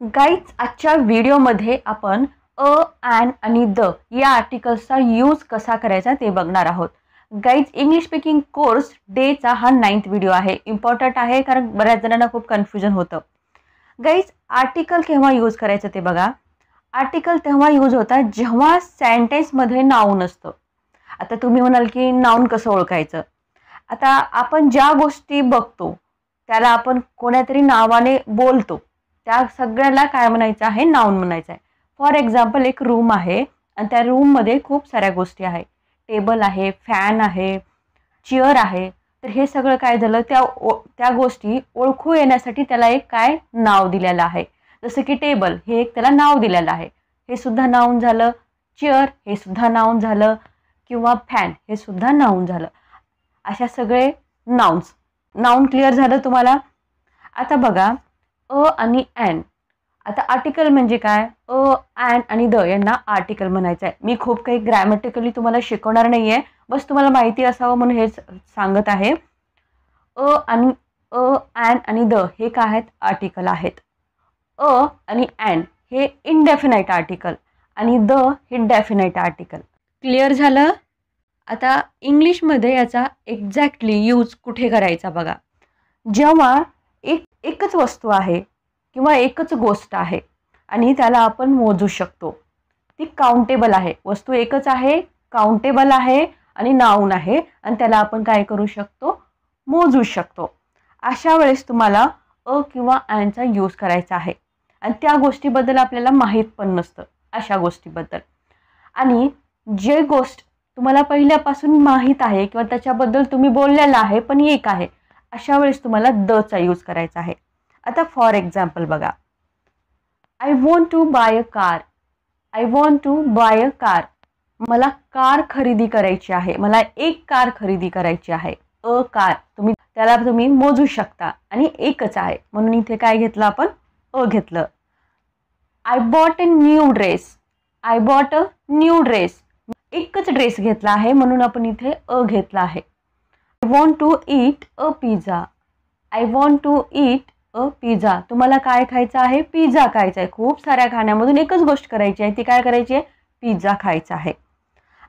Guys आजच्या व्हिडिओमध्ये आपण अ, ॲन आणि द या आर्टिकल्सचा यूज कसा करायचा ते बघणार आहोत. गाईज इंग्लिश स्पीकिंग कोर्स डेचा हा 9th व्हिडिओ आहे. इम्पॉर्टंट आहे कारण बऱ्याच जणांना खूप कन्फ्युजन होतं. गाईज आर्टिकल केव्हा यूज करायचं ते बघा. आर्टिकल तेव्हा यूज होतात जेव्हा सेंटेन्समध्ये नाऊन असतं. आता तुम्ही म्हणाल की नाऊन कसं ओळखायचं. आता आपण ज्या गोष्टी बघतो त्याला आपण कोणातरी नावाने बोलतो त्या सगळ्याला काय म्हणायचं आहे, नाऊन म्हणायचं आहे. फॉर एक्झाम्पल एक रूम आहे आणि त्या रूममध्ये खूप साऱ्या गोष्टी आहे. टेबल आहे, फॅन आहे, चेअर आहे. तर हे सगळं काय झालं, त्या गोष्टी ओळखू येण्यासाठी त्याला एक काय नाव दिलेलं आहे. जसं की टेबल हे एक त्याला नाव दिलेलं आहे, हे सुद्धा नाऊन झालं. चेअर हे सुद्धा नाऊन झालं किंवा फॅन हे सुद्धा नाऊन झालं. अशा सगळे नाउन्स. नाऊन क्लिअर झालं तुम्हाला. आता बघा अ आणि ॲन. आता आर्टिकल म्हणजे काय, अ ॲन आणि द यांना आर्टिकल म्हणायचं आहे. मी खूप काही ग्रॅमॅटिकली तुम्हाला शिकवणार नाही आहे, बस तुम्हाला माहिती असावं म्हणून हेच सांगत आहे. अ ॲन आणि द हे काय आहेत, आर्टिकल आहेत. अ आणि ॲन हे इनडेफिनाइट आर्टिकल आणि द हे डेफिनाइट आर्टिकल. क्लिअर झालं. आता इंग्लिशमध्ये याचा एक्झॅक्टली यूज कुठे करायचा बघा. जेव्हा एकच वस्तू आहे किंवा एकच गोष्ट आहे आणि त्याला आपण मोजू शकतो, ती काउंटेबल आहे. वस्तू एकच आहे, काउंटेबल आहे आणि नाऊन आहे आणि त्याला आपण काय करू शकतो, मोजू शकतो. अशा वेळेस तुम्हाला अ किंवा ॲनचा यूज करायचा आहे आणि त्या गोष्टीबद्दल आपल्याला माहीत पण नसतं अशा गोष्टीबद्दल. आणि जे गोष्ट तुम्हाला पहिल्यापासून माहीत आहे किंवा त्याच्याबद्दल तुम्ही बोललेला आहे पण एक आहे, अशा वेळेस तुम्हाला दचा यूज करायचा आहे. आता फॉर एक्झाम्पल बघा, I want to buy a car. I want to buy a car. मला कार खरेदी करायची आहे, मला एक कार खरेदी करायची आहे. अ कार त्याला तुम्ही मोजू शकता आणि एकच आहे म्हणून इथे काय घेतलं आपण, अ घेतलं. I bought a new dress. I bought a new dress. एकच ड्रेस घेतला आहे म्हणून आपण इथे अ घेतला आहे. I want to eat a pizza. I want to eat a pizza. तुम्हाला काय खायचं आहे, पिझ्झा खायचा आहे. खूप साऱ्या खाण्यामधून एकच गोष्ट करायची आहे, ती काय करायची आहे, पिझ्झा खायचा आहे.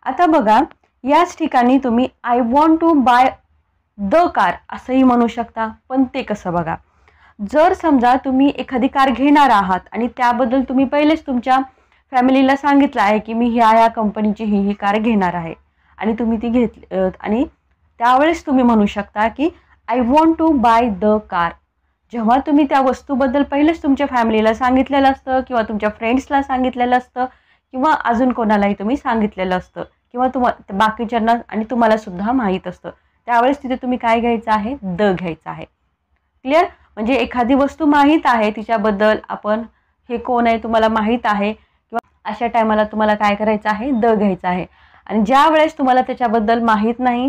आता बघा याच ठिकाणी तुम्ही I want to buy the car असंही म्हणू शकता, पण ते कसं बघा. जर समजा तुम्ही एखादी कार घेणार आहात आणि त्याबद्दल तुम्ही पहिलेच तुमच्या फॅमिलीला सांगितलं आहे की मी ह्या कंपनीची ही कार घेणार आहे आणि तुम्ही ती घेतली आणि त्यावेळेस तुम्ही म्हणू शकता की I want to buy the car. जेव्हा तुम्ही त्या वस्तूबद्दल पहिलेच तुमच्या फॅमिलीला सांगितलेलं असतं किंवा तुमच्या फ्रेंड्सला सांगितलेलं असतं किंवा अजून कोणालाही तुम्ही सांगितलेलं असतं किंवा बाकीच्यांना आणि तुम्हाला सुद्धा माहीत असतं, त्यावेळेस तिथे तुम्ही काय घ्यायचं आहे, द घ्यायचं आहे. क्लिअर. म्हणजे एखादी वस्तू माहीत आहे तिच्याबद्दल, आपण हे कोण आहे तुम्हाला माहीत आहे किंवा अशा टायमाला तुम्हाला काय करायचं आहे, द घ्यायचं आहे. आणि ज्या वेळेस तुम्हाला त्याच्याबद्दल माहीत नाही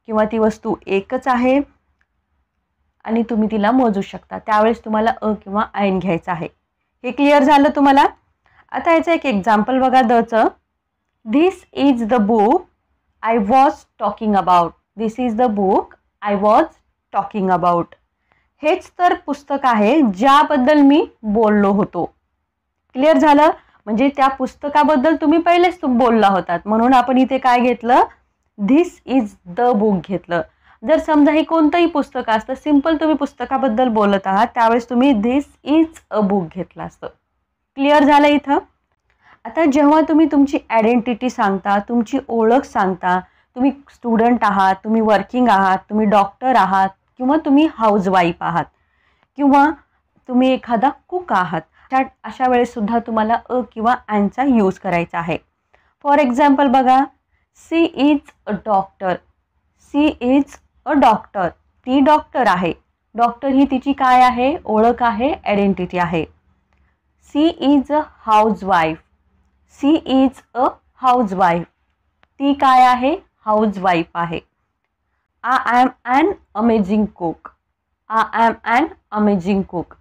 किंवा ती वस्तू एकच आहे आणि तुम्ही तिला मोजू शकता, त्यावेळेस तुम्हाला अ किंवा ॲन घ्यायचं आहे. हे क्लिअर झालं तुम्हाला. आता याचं एक एक्झाम्पल बघा दचं. This is the book I was talking about. This is the book I was talking about. हेच तर पुस्तक आहे ज्याबद्दल मी बोललो होतो. क्लिअर झालं. म्हणजे त्या पुस्तकाबद्दल तुम्ही पहिलेच बोलला होतात म्हणून आपण इथे काय घेतलं, धिस इज द बुक घेतलं. जर समजा हे कोणतंही पुस्तक असतं, सिंपल तुम्ही पुस्तकाबद्दल बोलत आहात, त्यावेळेस तुम्ही धिस इज अ बुक घेतलं असतं. क्लिअर झालं इथं. आता जेव्हा तुम्ही तुमची आयडेंटिटी सांगता, तुमची ओळख सांगता, तुम्ही स्टुडंट आहात, तुम्ही वर्किंग आहात, तुम्ही डॉक्टर आहात किंवा तुम्ही हाऊसवाईफ आहात किंवा तुम्ही एखादा कुक आहात, अशा वेळेस सुद्धा तुम्हाला अ किंवा ॲनचा यूज करायचा आहे. फॉर एक्झाम्पल बघा, she is a doctor. She is a doctor. ती डॉक्टर आहे. डॉक्टर ही तिची काय आहे, ओळख आहे, आयडेंटिटी आहे. She is a housewife. She is a housewife. ती काय आहे, हाऊसवाईफ आहे. I am an amazing cook. I am an amazing cook.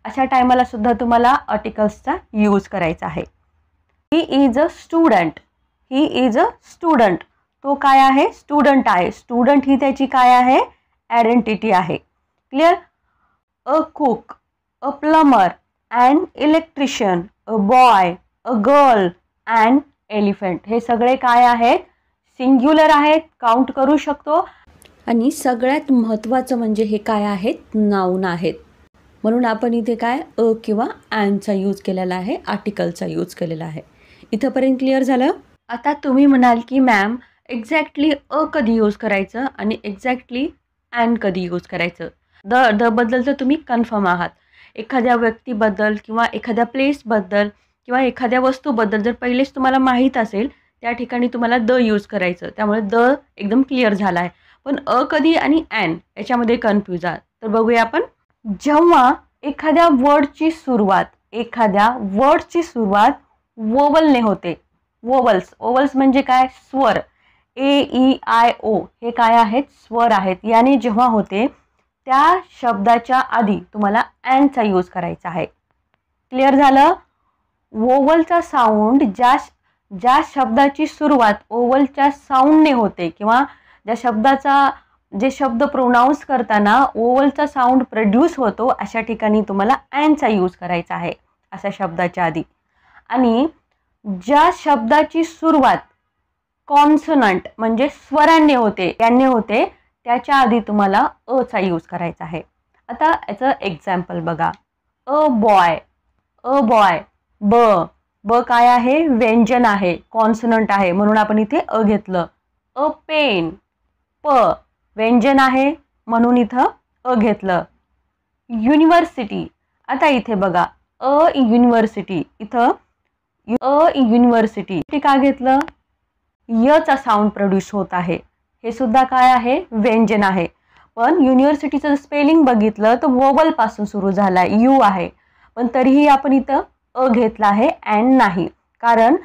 अशा टायमाला सुद्धा तुम्हाला आर्टिकल्सचा यूज करायचा आहे. He is a student. He is a student. तो काय आहे, स्टुडंट आहे. स्टुडंट ही त्याची काय आहे, आयडेंटिटी आहे. Clear. A cook, a plumber. An electrician, a boy, a girl, an elephant. हे सगळे काय आहेत? सिंग्युलर आहेत, काउंट करू शकतो. आणि सगळ्यात महत्त्वाचं म्हणजे हे काय आहेत? नाऊन आहेत. म्हणून आपण इथे काय अ किंवा ॲनचा यूज केलेला आहे, आर्टिकलचा यूज केलेला आहे. इथंपर्यंत क्लिअर झालं? आता तुम्ही म्हणाल की मॅम एक्झॅक्टली अ कधी यूज करायचं आणि एक्झॅक्टली ॲन कधी यूज करायचं? द बद्दल तर तुम्ही कन्फर्म आहात. एखाद्या व्यक्तीबद्दल किंवा एखाद्या प्लेसबद्दल किंवा एखाद्या वस्तूबद्दल जर पहिलेच तुम्हाला माहीत असेल, त्या ठिकाणी तुम्हाला द यूज करायचं. त्यामुळे द एकदम क्लिअर झाला आहे. पण अ कधी आणि ॲन याच्यामध्ये कन्फ्यूज आहात. तर बघूया आपण. जेव्हा एखाद्या वर्डची सुरुवात वोवलने होते. ओवल्स म्हणजे काय? स्वर. ए ई आय ओ हे काय आहेत? स्वर आहेत. याने जेव्हा होते त्या शब्दाच्या आधी तुम्हाला ॲनचा यूज करायचा आहे. क्लिअर झालं? वोवलचा साऊंड ज्या शब्दाची सुरुवात ओवलच्या साऊंडने होते किंवा जे शब्द प्रोनाऊन्स करताना ओवलचा साऊंड प्रोड्यूस होतो, अशा ठिकाणी तुम्हाला ॲनचा यूज करायचा आहे अशा शब्दाच्या आधी. आणि ज्या शब्दाची सुरुवात कॉन्सोनंट म्हणजे स्वरांनी होते त्याच्या आधी तुम्हाला अचा यूज करायचा आहे. आता याचं एक्झाम्पल बघा. A boy. ब काय आहे? व्यंजन आहे, कॉन्सोनंट आहे, म्हणून आपण इथे अ घेतलं. अ पेन. प व्यंजन आहे म्हणून इथं अ घेतलं. युनिव्हर्सिटी. आता इथे बघा अ युनिव्हर्सिटी, इथं अ युनिव्हर्सिटी का घेतलं? यचा साऊंड प्रोड्यूस होत आहे. हे सुद्धा काय आहे? व्यंजन आहे. पण युनिव्हर्सिटीचं स्पेलिंग बघितलं तर वोवल पासून सुरू झाला आहे, यू आहे. पण तरीही आपण इथं अ घेतला आहे, ॲन नाही. कारण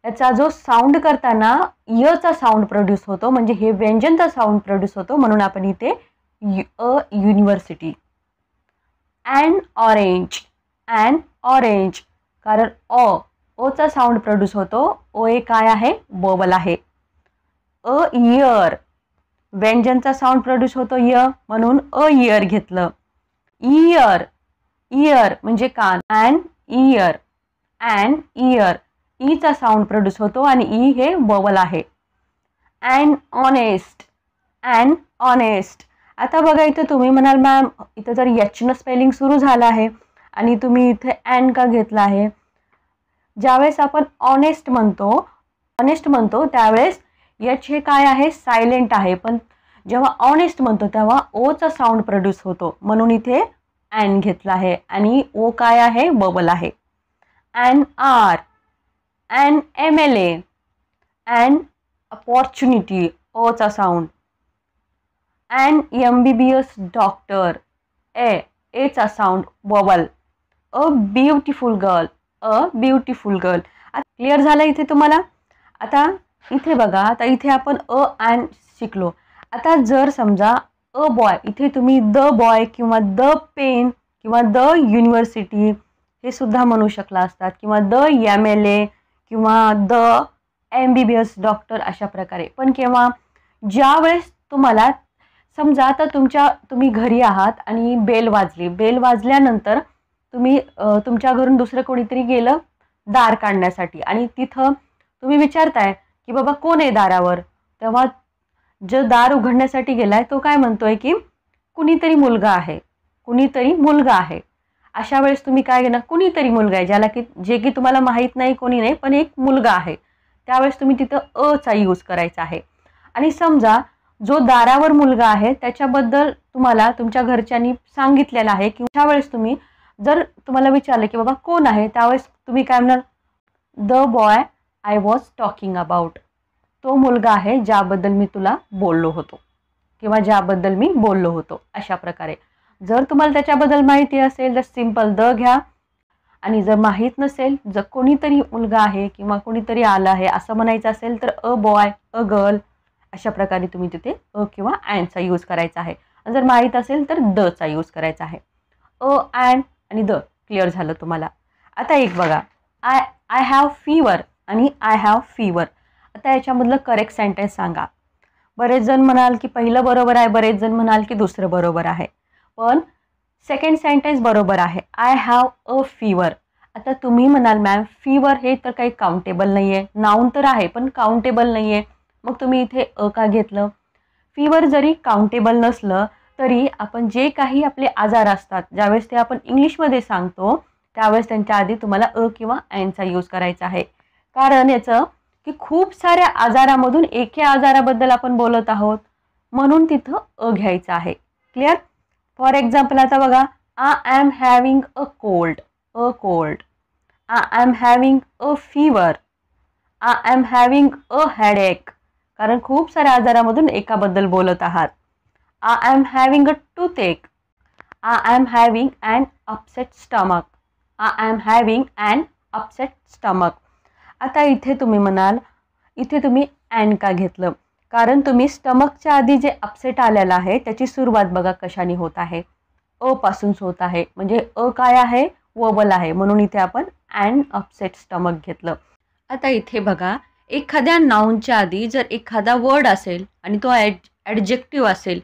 याचा जो साऊंड करताना यचा साऊंड प्रोड्यूस होतो, म्हणजे हे व्यंजनचा साऊंड प्रोड्यूस होतो, म्हणून आपण इथे अ युनिव्हर्सिटी. An orange. कारण ओचा साऊंड प्रोड्यूस होतो. ओ ए काय आहे? वोवल आहे. A ear. व्यंजनचा साऊंड प्रोड्यूस होतो य, म्हणून अ इयर घेतलं. इयर म्हणजे कान. An ear. ईचा साऊंड प्रोड्यूस होतो आणि ई हे वोवल आहे. An honest. आता बघा इथं तुम्ही म्हणाल मॅम इथं जर एचनं स्पेलिंग सुरू झालं आहे आणि तुम्ही इथे ॲन का घेतला आहे? ज्यावेळेस आपण ऑनेस्ट म्हणतो त्यावेळेस एच हे काय आहे? सायलेंट आहे. पण जेव्हा ऑनेस्ट म्हणतो तेव्हा ओचा साऊंड प्रोड्यूस होतो, म्हणून इथे ॲन घेतला आहे आणि ओ काय आहे? वोवल आहे. An MLA. ॲन अपॉर्च्युनिटी, ओचा साऊंड. ॲन MBBS डॉक्टर, एचा sound vowel. A beautiful girl. Clear झालं इथे तुम्हाला? आता इथे बघा, आता इथे आपण अ ॲन शिकलो. आता जर समजा अ बॉय, इथे तुम्ही द बॉय किंवा द पेन किंवा द युनिव्हर्सिटी हे सुद्धा म्हणू शकला असतात, किंवा द MLA किंवा द MBBS डॉक्टर अशा प्रकारे. पण केव्हा? ज्यावेळेस तुम्हाला समजा आता तुम्ही घरी आहात आणि बेल वाजल्यानंतर तुमच्या घरून दुसरं कोणीतरी गेलं दार काढण्यासाठी आणि तिथं तुम्ही विचारताय की बाबा कोण आहे दारावर? तेव्हा जो दार उघडण्यासाठी गेलाय तो काय म्हणतोय की कुणीतरी मुलगा आहे. अशा वेळेस तुम्ही काय घेणार? कुणीतरी मुलगा आहे, जे की तुम्हाला माहीत नाही, कोणी नाही, पण एक मुलगा आहे. त्यावेळेस तुम्ही तिथं अचा यूज करायचा आहे. आणि समजा जो दारावर मुलगा आहे त्याच्याबद्दल तुम्हाला तुमच्या घरच्यांनी सांगितलेलं आहे, की त्यावेळेस जर तुम्हाला विचारलं की बाबा कोण आहे, त्यावेळेस तुम्ही काय म्हणणार? The boy I was talking about. तो मुलगा आहे ज्याबद्दल मी तुला बोललो होतो किंवा ज्याबद्दल मी बोललो होतो. अशा प्रकारे जर तुम्हाला त्याच्याबद्दल माहिती असेल तर सिंपल द घ्या, आणि जर माहीत नसेल, जर कोणीतरी मुलगा आहे किंवा कोणीतरी आलं आहे असं म्हणायचं असेल तर अ बॉय, अ गर्ल अशा प्रकारे तुम्ही तिथे अ किंवा ॲनचा यूज करायचा आहे. जर माहीत असेल तर दचा यूज करायचा आहे. अ ॲन आणि द क्लिअर झालं तुम्हाला. आता एक बघा, आय हॅव फीवर आणि आय हॅव फीवर. आता याच्यामधलं करेक्ट सेंटेन्स सांगा. बरेच जण म्हणाल की पहिलं बरोबर आहे, बरेच जण म्हणाल की दुसरं बरोबर आहे. पण सेकंड सेंटेन्स बरोबर आहे, आय हॅव अ फीवर. आता तुम्ही म्हणाल मॅम फीवर हे तर काही काउंटेबल नाही आहे, नाऊन तर आहे पण काउंटेबल नाही आहे, मग तुम्ही इथे अ का घेतलं? फीवर जरी काउंटेबल नसलं तरी आपण जे काही आपले आजार असतात ज्यावेळेस ते आपण इंग्लिशमध्ये सांगतो त्यावेळेस त्यांच्या आधी तुम्हाला अ किंवा ॲनचा यूज करायचा आहे. कारण याचं की खूप साऱ्या आजारामधून एका आजाराबद्दल आपण बोलत आहोत म्हणून तिथं अ घ्यायचं आहे. क्लिअर? फॉर एक्झाम्पल आता बघा, I am having a cold. A cold. I am having a fever. I am having a headache. कारण खूप साऱ्या आजारामधून एकाबद्दल बोलत आहात. I am having a toothache. I am having an upset stomach. I am having an upset stomach. आता इथे तुम्ही म्हणाल इथे तुम्ही ॲन का घेतलं? कारण तुम्ही स्टमकच्या आधी जे अपसेट आलेलं आहे त्याची सुरुवात बघा कशाने होत आहे, अ पासून होत आहे. म्हणजे अ काय आहे? वबल आहे, म्हणून इथे आपण ॲन अपसेट स्टमक घेतलं. आता इथे बघा, एखाद्या नाऊनच्या आधी जर एखादा वर्ड असेल आणि तो ॲडजेक्टिव्ह असेल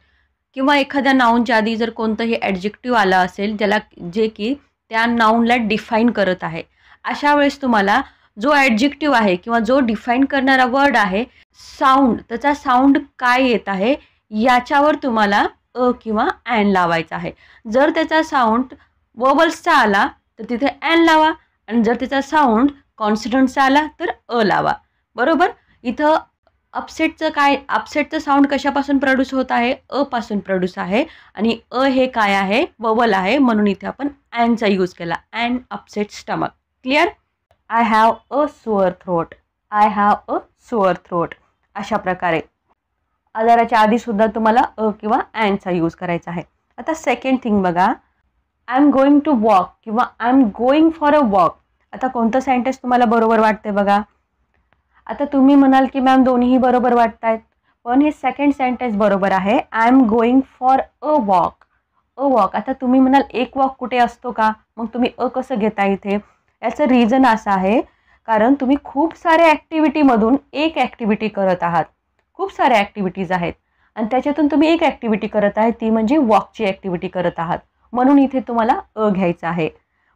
किंवा एखाद्या नाऊनच्या आधी जर कोणतंही ॲडजेक्टिव्ह आलं असेल ज्याला जे की त्या नाऊनला डिफाईन करत आहे, अशा वेळेस तुम्हाला जो ॲडजेक्टिव्ह आहे किंवा जो डिफाईन करणारा वर्ड आहे साऊंड, त्याचा साऊंड काय येत आहे याच्यावर तुम्हाला अ किंवा ॲन लावायचा आहे. जर त्याचा साऊंड वोवल्सचा आला तर तिथे ॲन लावा आणि जर त्याचा साऊंड कॉन्सनंटचा आला तर अ लावा. बरोबर? इथं अपसेटचं साऊंड कशापासून प्रोड्यूस होत आहे? अ पासून प्रोड्यूस आहे आणि अ हे काय आहे? ववल आहे, म्हणून इथे आपण ॲनचा यूज केला. An upset stomach. Clear? I have a sore throat. I have a sore throat. अशा प्रकारे आजाराच्या आधी सुद्धा तुम्हाला अ किंवा ॲनचा यूज करायचा आहे. आता सेकंड थिंग बघा, I am going to walk किंवा I am going for a walk. आता कोणतं सेंटेन्स तुम्हाला बरोबर वाटते बघा? आता तुम्ही म्हणाल की मॅम दोन्हीही बरोबर वाटत आहेत, पण हे सेकंड सेंटेन्स बरोबर आहे. I am going for a walk. A walk. आता तुम्ही म्हणाल एक वॉक कुठे असतो का? मग तुम्ही अ कसं घेता इथे? याचं रिझन असं आहे कारण तुम्ही खूप साऱ्या ॲक्टिव्हिटीमधून एक ॲक्टिव्हिटी करत आहात. खूप साऱ्या ॲक्टिव्हिटीज आहेत आणि त्याच्यातून तुम्ही एक ॲक्टिव्हिटी करत आहे ती म्हणजे वॉकची ॲक्टिव्हिटी करत आहात, म्हणून इथे तुम्हाला अ घ्यायचं आहे.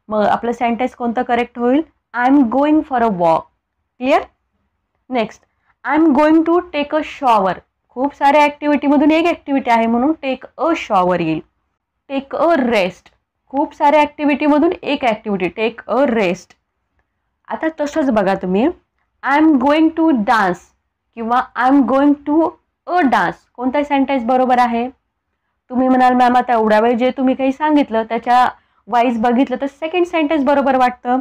मग आपलं सेंटेन्स कोणतं करेक्ट होईल? I am going for a walk. Clear? Next, I am going to take a shower. खूप साऱ्या ॲक्टिव्हिटीमधून एक ॲक्टिव्हिटी आहे म्हणून टेक अ शॉवर येईल. Take a rest. खूप साऱ्या ॲक्टिव्हिटीमधून एक ॲक्टिव्हिटी, टेक अ रेस्ट. आता तसंच बघा तुम्ही, I am going to dance किंवा I am going to a dance. कोणता सेंटेन्स बरोबर आहे? तुम्ही म्हणाल मॅम आता एवढ्या वेळ जे तुम्ही काही सांगितलं त्याच्या वाईज बघितलं तर सेकंड सेंटेन्स बरोबर वाटतं,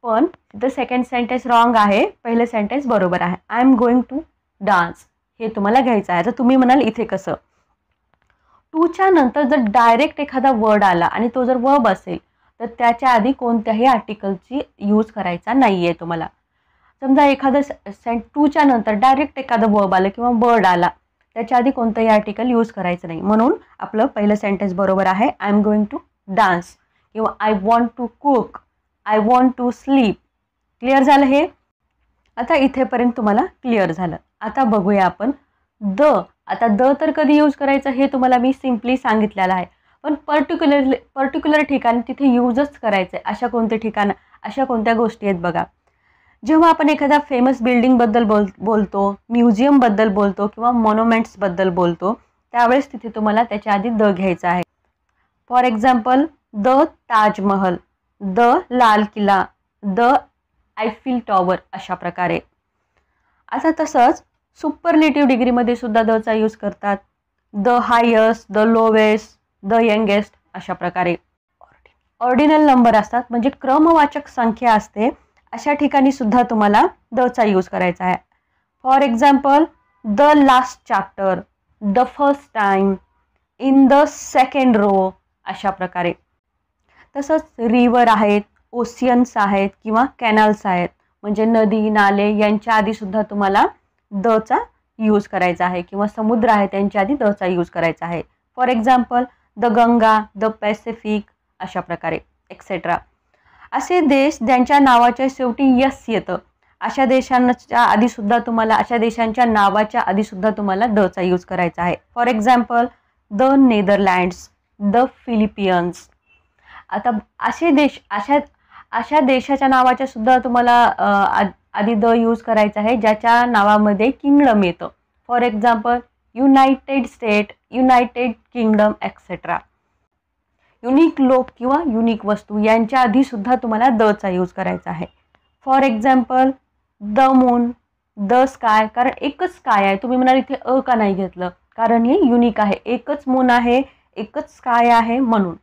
पण द सेकंड सेंटेन्स रॉंग आहे. पहिलं सेंटेन्स बरोबर आहे. I am going to dance हे तुम्हाला घ्यायचं आहे. तर तुम्ही म्हणाल इथे कसं? टूच्या नंतर जर डायरेक्ट एखादा वर्ड आला आणि तो जर वर्ब असेल तर त्याच्या आधी कोणत्याही आर्टिकलची यूज करायचा नाही आहे तुम्हाला. समजा एखादं टूच्या नंतर डायरेक्ट एखादं वर्ब आलं किंवा वर्ड आला त्याच्या आधी कोणतंही आर्टिकल यूज करायचं नाही, म्हणून आपलं पहिलं सेंटेन्स बरोबर आहे. I am going to dance किंवा I want to cook. I want to sleep. Clear झालं हे? आता इथेपर्यंत तुम्हाला क्लिअर झालं. आता बघूया आपण द. आता द तर कधी यूज करायचं हे तुम्हाला मी सिम्पली सांगितलेलं आहे, पण पर्टिक्युलर ठिकाणी तिथे यूजच करायचं आहे. अशा कोणत्या गोष्टी आहेत बघा. जेव्हा आपण एखाद्या फेमस बिल्डिंगबद्दल बोलतो, म्युझियमबद्दल बोलतो किंवा मॉन्युमेंट्सबद्दल बोलतो त्यावेळेस तिथे तुम्हाला त्याच्या आधी द घ्यायचं आहे. For example the Taj Mahal, the लाल किल्ला, द आयफिल टॉवर. अशा प्रकारे. आता तसंच सुपरलेटिव्ह डिग्रीमध्ये सुद्धा दचा यूज करतात. The highest, the lowest, the youngest. अशा प्रकारे. ऑर्डिनल नंबर असतात म्हणजे क्रमवाचक संख्या असते, अशा ठिकाणी सुद्धा तुम्हाला दचा यूज करायचा आहे. For example the last chapter, the first time, in the second row. अशा प्रकारे. तसंच रिव्हर आहेत, ओशियन्स आहेत किंवा कॅनल्स आहेत म्हणजे नदी नाले यांच्या आधी सुद्धा तुम्हाला दचा यूज करायचा आहे किंवा समुद्र आहे त्यांच्या आधी दचा यूज करायचा आहे. For example the Ganga, the Pacific. अशा प्रकारे एक्सेट्रा. असे देश ज्यांच्या नावाच्या शेवटी यस येतं अशा देशांच्या नावाच्या आधी सुद्धा तुम्हाला दचा यूज करायचा आहे. For example the Netherlands, the Philippines. आता अशा देशाच्या नावाच्या सुद्धा तुम्हाला आधी द यूज करायचं आहे ज्याच्या नावामध्ये किंगडम येतं. For example United state, United kingdom etcetera. Unique लोक किंवा युनिक वस्तू यांच्या आधी सुद्धा तुम्हाला दचा यूज करायचा आहे. For example the moon, the sky. कारण एकच स्काय आहे. तुम्ही म्हणाल इथे का नाही घेतलं, कारण हे युनिक आहे. एकच मून आहे, एकच स्काय आहे म्हणून.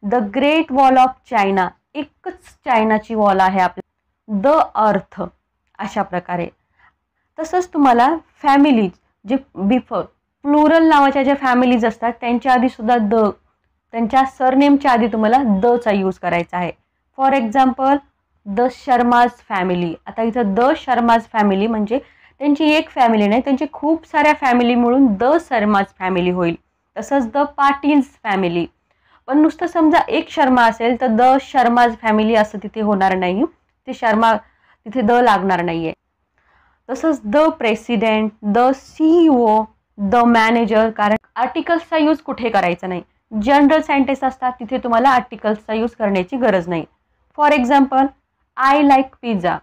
The great wall of China, एकच चायनाची वॉल आहे आपल्या. द अर्थ, अशा प्रकारे. तसंच तुम्हाला फॅमिलीज जे बिफोर प्लुरल नावाच्या ज्या फॅमिलीज असतात त्यांच्या आधी सुद्धा द, त्यांच्या सरनेमच्या आधी तुम्हाला दचा यूज करायचा आहे. For example the Sharma's family. आता इथं द शर्माज फॅमिली म्हणजे त्यांची एक फॅमिली नाही, त्यांची खूप साऱ्या फॅमिली मिळून द शर्माज फॅमिली होईल. तसंच द पाटील्स फॅमिली. पण नुसतं समजा एक शर्मा असेल तर द शर्माज फॅमिली असं तिथे होणार नाही, ते शर्मा तिथे द लागणार नाही आहे. तसंच the president, the CEO, the manager. कारण आर्टिकल्सचा यूज कुठे करायचा नाही. जनरल सेंटेन्स असतात तिथे तुम्हाला आर्टिकल्सचा यूज करण्याची गरज नाही. For example I like pizza,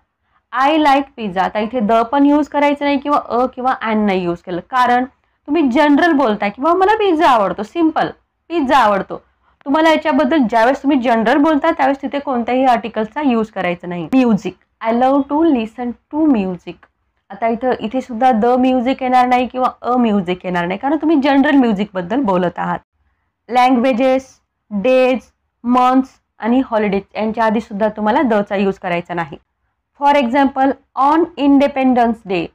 I like pizza. आता इथे द पण यूज करायचं नाही किंवा किंवा ॲन नाही यूज केलं, कारण तुम्ही जनरल बोलताय किंवा मला पिझ्झा आवडतो, सिम्पल पिझ्झा आवडतो. तुम्हाला याच्याबद्दल ज्यावेळेस तुम्ही जनरल बोलता त्यावेळेस तिथे कोणत्याही आर्टिकल्सचा यूज करायचा नाही. Music, I love to listen to music. आता इथे सुद्धा द म्युझिक येणार नाही किंवा म्युझिक येणार नाही, कारण तुम्ही जनरल म्युझिकबद्दल बोलत आहात. लँग्वेजेस, डेज, मंथ्स आणि हॉलिडेज यांच्या आधी सुद्धा तुम्हाला दचा यूज करायचा नाही. For example on Independence Day,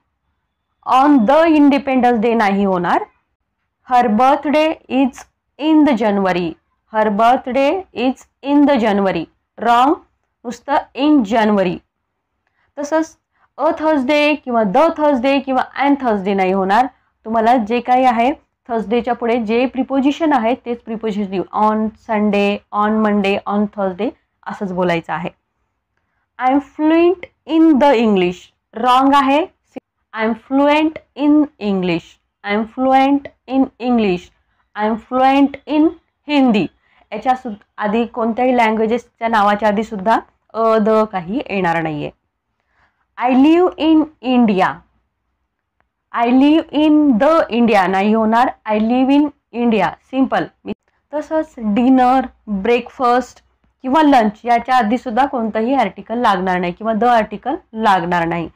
on the Independence Day नाही होणार. Her birthday is in the January, her birthday is in the January. Wrong, नुसतं इन जनवरी. तसंच थर्सडे किंवा द थर्सडे किंवा ॲन थर्सडे नाही होणार. तुम्हाला जे काही आहे थर्सडेच्या पुढे जे प्रिपोजिशन आहे तेच preposition on Sunday, on Monday, on Thursday असंच बोलायचं आहे. I am fluent in the English. Wrong आहे. I am fluent in English, I am fluent in English, I am fluent in Hindi. याच्या आधी कोणत्याही लँग्वेजेसच्या नावाच्या आधी सुद्धा द काही येणार नाही आहे. I live in India, I live in the India नाही होणार. I live in India, simple. तसंच डिनर, ब्रेकफास्ट किंवा लंच याच्या आधी सुद्धा कोणतंही आर्टिकल लागणार नाही किंवा द आर्टिकल लागणार नाही.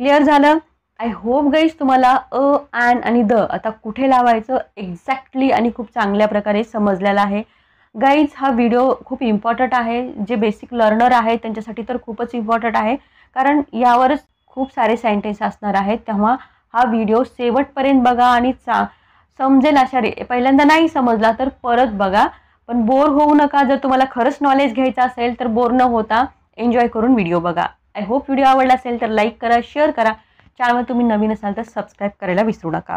क्लिअर झालं? आय होप गाईज तुम्हाला ॲन आणि द आता कुठे लावायचं एक्झॅक्टली आणि खूप चांगल्या प्रकारे समजलेला आहे. गाईज हा व्हिडिओ खूप इम्पॉर्टंट आहे. जे बेसिक लर्नर आहेत त्यांच्यासाठी तर खूपच इम्पॉर्टंट आहे, कारण यावरच खूप सारे सेंटेन्स असणार आहेत. तेव्हा हा व्हिडिओ शेवटपर्यंत बघा आणि समजेल अशा पहिल्यांदा नाही समजला तर परत बघा, पण बोर होऊ नका. जर तुम्हाला खरंच नॉलेज घ्यायचं असेल तर बोर न होता एन्जॉय करून व्हिडिओ बघा. आय होप व्हिडिओ आवडला असेल तर लाईक करा, शेअर करा. चॅनलवर तुम्ही नवीन असाल तर सबस्क्राईब करायला विसरू नका.